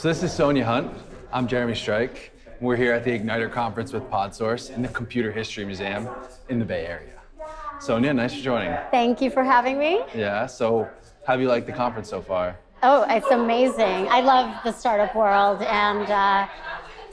So this is Sonia Hunt. I'm Jeremy Strike. We're here at the Igniter Conference with PodSource in the Computer History Museum in the Bay Area. Sonia, nice for joining. Thank you for having me. Yeah, so how have you liked the conference so far? Oh, it's amazing. I love the startup world and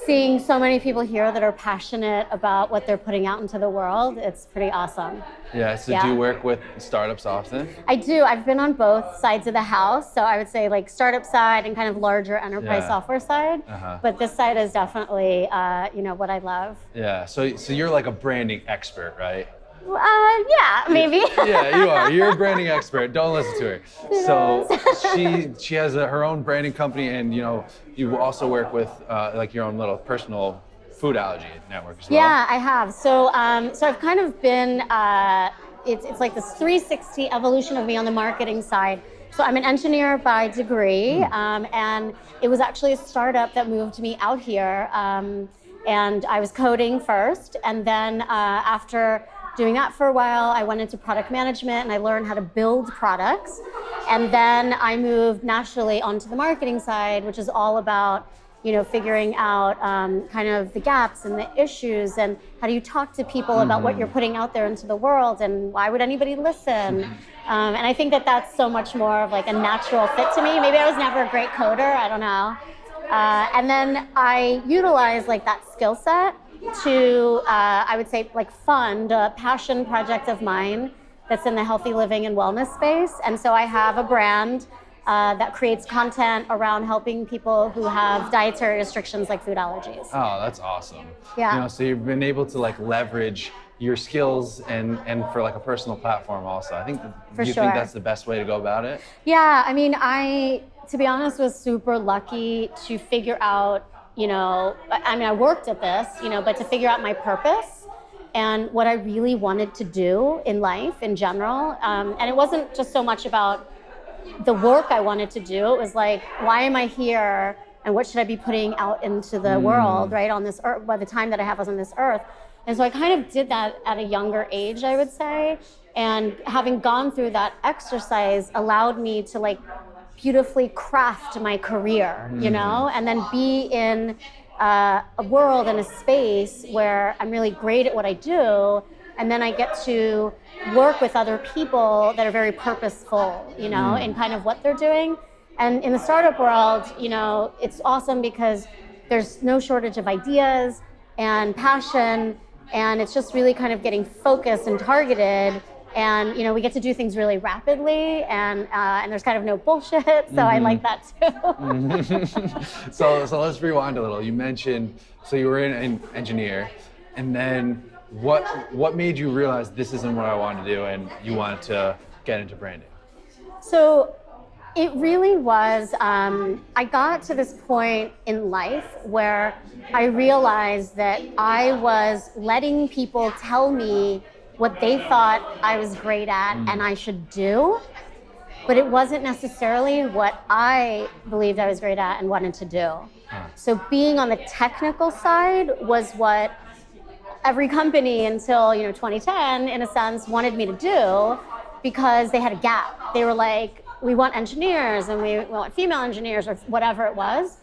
seeing so many people here that are passionate about what they're putting out into the world. It's pretty awesome. Yeah, so do you work with startups often? I do. I've been on both sides of the house. So I would say like startup side and kind of larger enterprise software side. But this side is definitely, what I love. Yeah, so you're like a branding expert, right? Yeah, maybe. Yeah, you are. You're a branding expert. Don't listen to her. So she has her own branding company, and you also work with like your own little personal food allergy network as well. Yeah, I have. So I've kind of been. It's like this 360 evolution of me on the marketing side. So I'm an engineer by degree, and it was actually a startup that moved me out here. And I was coding first, and then after doing that for a while, I went into product management and I learned how to build products. And then I moved naturally onto the marketing side, which is all about, figuring out kind of the gaps and the issues and how do you talk to people about what you're putting out there into the world and why would anybody listen? And I think that that's so much more of like a natural fit to me. Maybe I was never a great coder, I don't know. And then I utilized like that skill set to, I would say, like fund a passion project of mine that's in the healthy living and wellness space. And so I have a brand that creates content around helping people who have dietary restrictions like food allergies. Oh, that's awesome. Yeah. So you've been able to like leverage your skills and for like a personal platform also. I think, do you think that's the best way to go about it? Yeah, I mean, to be honest, was super lucky to figure out, I worked at this, but to figure out my purpose and what I really wanted to do in life in general. And it wasn't just so much about the work I wanted to do. It was like, why am I here? And what should I be putting out into the world, right, on this earth, by the time that I have us on this earth? And so I kind of did that at a younger age, I would say. And having gone through that exercise allowed me to like beautifully craft my career, and then be in a world and a space where I'm really great at what I do. And then I get to work with other people that are very purposeful, in kind of what they're doing. And in the startup world, it's awesome because there's no shortage of ideas and passion. And it's just really kind of getting focused and targeted. And we get to do things really rapidly, and there's kind of no bullshit. So I like that too. So let's rewind a little. You mentioned you were an engineer, and then what made you realize this isn't what I want to do, and you wanted to get into branding? So it really was. I got to this point in life where I realized that I was letting people tell me what they thought I was great at and I should do, but it wasn't necessarily what I believed I was great at and wanted to do. So being on the technical side was what every company until 2010, in a sense, wanted me to do because they had a gap. They were like, we want engineers and we want female engineers or whatever it was.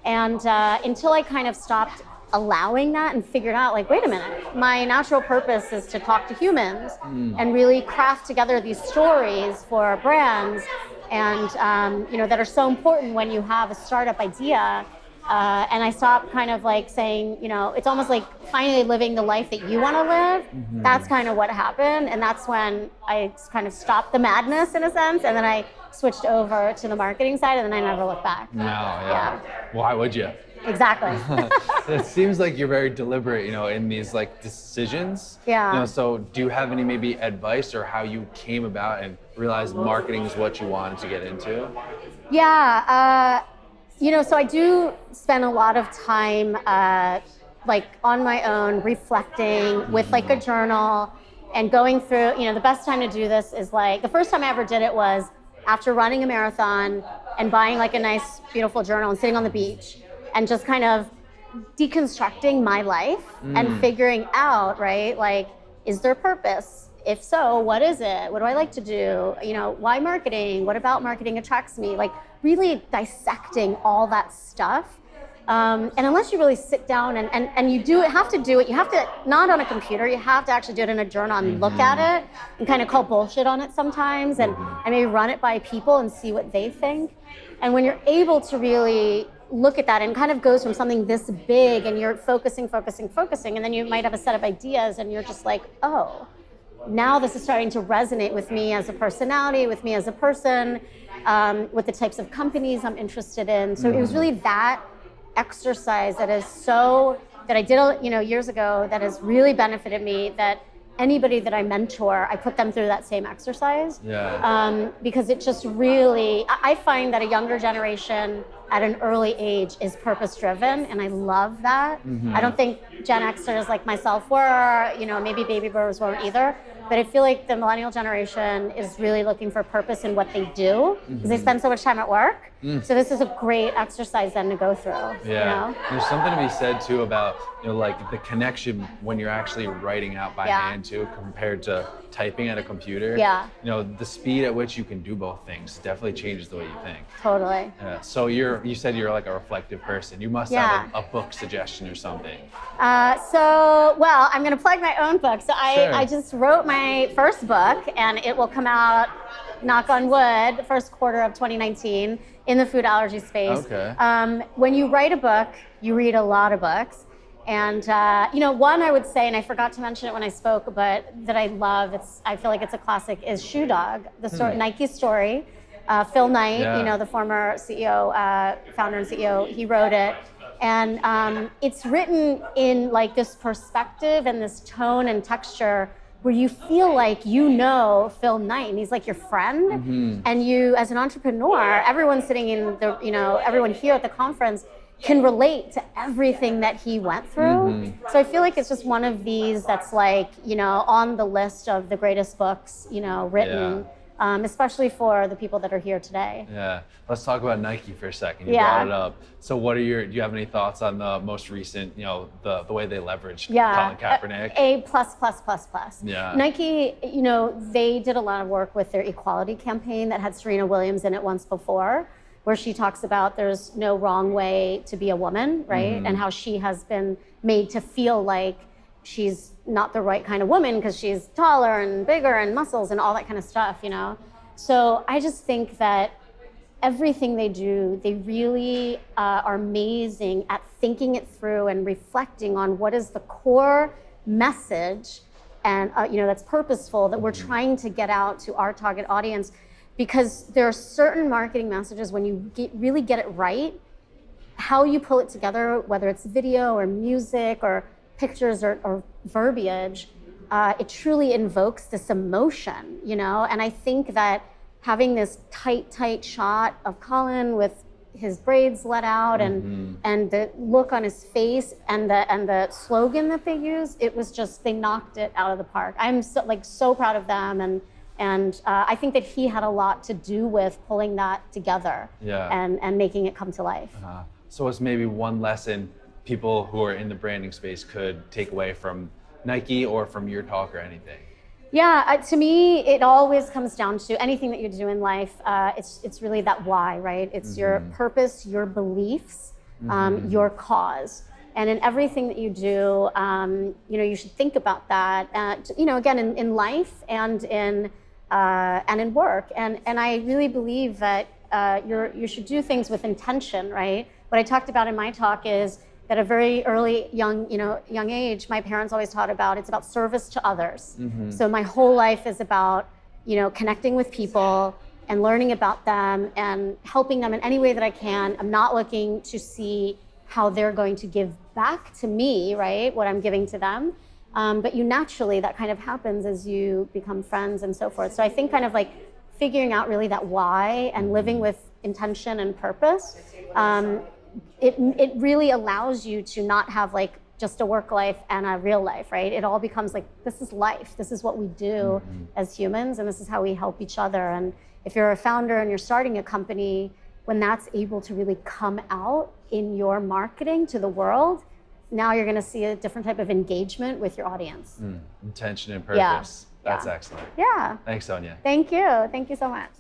And until I kind of stopped allowing that and figured out like, wait a minute, my natural purpose is to talk to humans and really craft together these stories for brands and that are so important when you have a startup idea. And I stopped kind of like saying, it's almost like finally living the life that you want to live. That's kind of what happened. And that's when I kind of stopped the madness in a sense. And then I switched over to the marketing side and then I never looked back. No, yeah. Why would you? Exactly. It seems like you're very deliberate, in these like decisions. Yeah. So do you have any maybe advice or how you came about and realized marketing is what you wanted to get into? Yeah. So I do spend a lot of time like on my own reflecting with like a journal and going through, the best time to do this is like, the first time I ever did it was after running a marathon and buying like a nice, beautiful journal and sitting on the beach and just kind of deconstructing my life and figuring out, right, like, is there purpose if so, what is it? What do I like to do? You know, why marketing? What about marketing attracts me? Like really dissecting all that stuff. And unless you really sit down and you have to do it, you have to, not on a computer, you have to actually do it in a journal and look at it and kind of call bullshit on it sometimes and maybe run it by people and see what they think. And when you're able to really look at that and kind of goes from something this big and you're focusing, and then you might have a set of ideas and you're just like, oh, now this is starting to resonate with me as a personality, with me as a person, with the types of companies I'm interested in. So it was really that exercise that I did, years ago, that has really benefited me, that anybody that I mentor, I put them through that same exercise. Because it just really, I find that a younger generation at an early age is purpose driven, and I love that. I don't think Gen Xers like myself were, maybe baby boomers weren't either, but I feel like the millennial generation is really looking for purpose in what they do, because they spend so much time at work. So this is a great exercise then to go through. There's something to be said too about like the connection when you're actually writing out by hand too, compared to typing at a computer. The speed at which you can do both things definitely changes the way you think. Totally. So you said you're like a reflective person. You must have a book suggestion or something. Well, I'm going to plug my own book. So I just wrote my first book, and it will come out, knock on wood, the first quarter of 2019 in the food allergy space. When you write a book, you read a lot of books. And, one I would say, and I forgot to mention it when I spoke, but that I love, I feel like it's a classic, is Shoe Dog, the story, Nike's story. Phil Knight, the former CEO, founder and CEO, he wrote it. And it's written in like this perspective and this tone and texture where you feel like Phil Knight, and he's like your friend. And you, as an entrepreneur, everyone sitting in the, everyone here at the conference can relate to everything that he went through. So I feel like it's just one of these that's like, on the list of the greatest books, written. Especially for the people that are here today. Let's talk about Nike for a second. You brought it up. So do you have any thoughts on the most recent, the way they leveraged Colin Kaepernick? A+++++. Nike, they did a lot of work with their equality campaign that had Serena Williams in it once before, where she talks about there's no wrong way to be a woman, right? And how she has been made to feel like she's not the right kind of woman because she's taller and bigger and muscles and all that kind of stuff, So I just think that everything they do, they really are amazing at thinking it through and reflecting on what is the core message and, that's purposeful that we're trying to get out to our target audience. Because there are certain marketing messages, when you really get it right, how you pull it together, whether it's video or music or pictures or verbiage, it truly invokes this emotion, And I think that having this tight shot of Colin with his braids let out and the look on his face and the slogan that they used, it was just, they knocked it out of the park. I'm so proud of them, and I think that he had a lot to do with pulling that together and making it come to life. So it's maybe one lesson people who are in the branding space could take away from Nike or from your talk or anything? To me, it always comes down to anything that you do in life. It's really that why, right? It's your purpose, your beliefs, your cause. And in everything that you do, you should think about that, again, in life and in work. And I really believe that you should do things with intention, right? What I talked about in my talk is at a very early, young age, my parents always taught about, it's about service to others. So my whole life is about, connecting with people and learning about them and helping them in any way that I can. I'm not looking to see how they're going to give back to me, right? What I'm giving to them. But naturally, that kind of happens as you become friends and so forth. So I think kind of like figuring out really that why and living with intention and purpose, it really allows you to not have like just a work life and a real life, right? It all becomes like, this is life. This is what we do as humans, and this is how we help each other. And if you're a founder and you're starting a company, when that's able to really come out in your marketing to the world, now you're going to see a different type of engagement with your audience. Intention and purpose. That's excellent. Yeah. Thanks, Sonia. Thank you. Thank you so much.